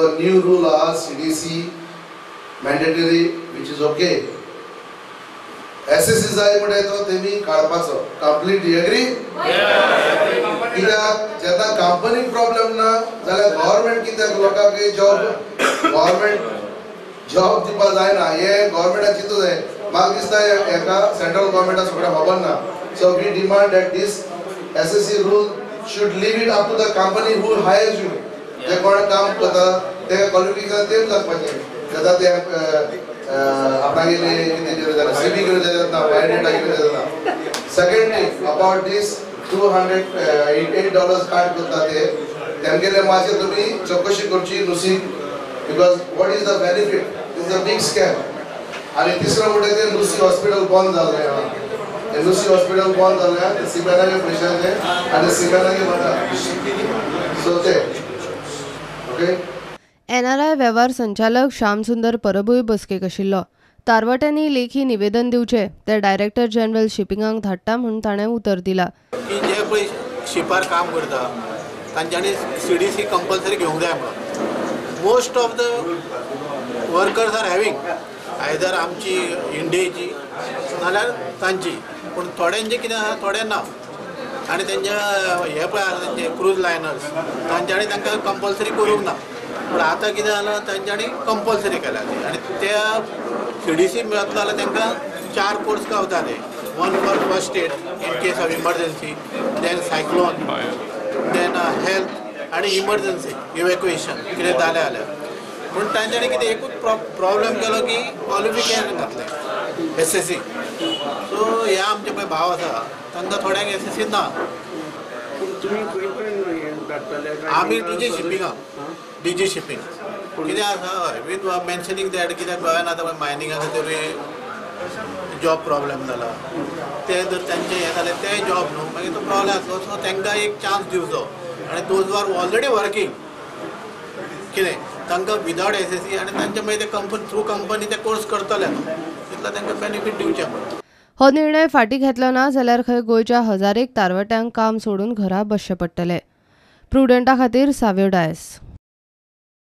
जो new rule आहा CDC mandatory which is okay. SSC जाय म्हणटा तो तेमी काडपाचो कंप्लीट एग्री कित्याक जेन्ना कंपनीक प्रॉब्लेम ना जाल्यार गव्हर्नमेंट कित्याक लोकांक गव्हर्नमेंट जॉब दिवपा जायना हे गव्हर्नमेंटाक चिंतूं जाय म्हाका दिसता हेका सेंट्रल गव्हर्नमेंटाक सगळ्यांक खबर ना so we demand that this SSC rule should leave it up to the company who hires you जे कोण काम करता ते क्वालिफिकेशन तेच लागपाचें जाता ते आपणागेले कितें केलें जाल्यार CV केलें जाल्यार ना बायोडेटा केलें जाल्यार ना second thing about this $288 card करता ते तेमगेले मातशें तुमी चौकशी करची नुसी because what is the benefit is a big scam आनी तिसरो म्हणटा ते नुसी हॉस्पिटल बंद जाल्लें आहा नुसी हॉस्पिटल बंद जाल्लें सिमेनाचे पयशाचे आनी सिमेनाचे वता सो ते ओके NRI वेव्हार संचालक श्यामसुंदर परबूय बसकेक आशिल्लो तारवट्यांनी लेखी निवेदन दिवचे ते डायरेक्टर जनरल शिपिंगाक धाडटा म्हणून ताणें उतर दिलां की जे पळय शिपार काम करता तांच्यांनी CDC कंपल्सरी घेवंक जाय म्हणून most of the workers are having either आमची इंडियेची नाल्यार तांची पूण थोड्यांचे कितें आसा थोड्यां ना आनी तेंचे हे पळय आसा तेंचे क्रूज लायनर्स तांच्यांनी तांकां कंपल्सरी करूंक ना पूण आतां कितें जालां तांच्यांनी कंपल्सरी केल्या ती आनी त्या CDC मेळतलो जाल्यार तांकां 4 कोर्स गावता ते one for first aid in case of emergency then cyclone then health आनी इमर्जन्सी इवॅक्युएशन कितें जालें जाल्यार पूण तांच्यांनी कितें एकूच प्रॉब्लेम केलो की क्वॉलिफिकेशन घातलें SSC सो हे आमचे पळय भाव आसा तांकां थोड्यांक SSC ना आमी DG शिपिंग कितें आसा हय वीथ मेन्शनींग दॅट कित्याक गोंयांत आतां पळय मायनिंगा खातीर जॉब प्रॉब्लेम जाला ते जर तांचे हें जालें ते जॉब न्हू मागीर तो प्रॉब्लेम आसलो सो तांकां एक चान्स दिवचो आनी दोज आर ऑलरेडी वर्कींग कितें तांकां विदावट SSC आनी तांचे मागीर ते कंपनी थ्रू कंपनी ते कोर्स करतले न्हू तितलो तांकां बेनिफीट दिवचें म्हणून हो निर्णय फाटीं घेतलो ना जाल्यार खंय गोंयच्या हजारेक तारवट्यांक काम सोडून घरा बसचें पडटलें प्रुडंटा खातीर साव्यो डायस.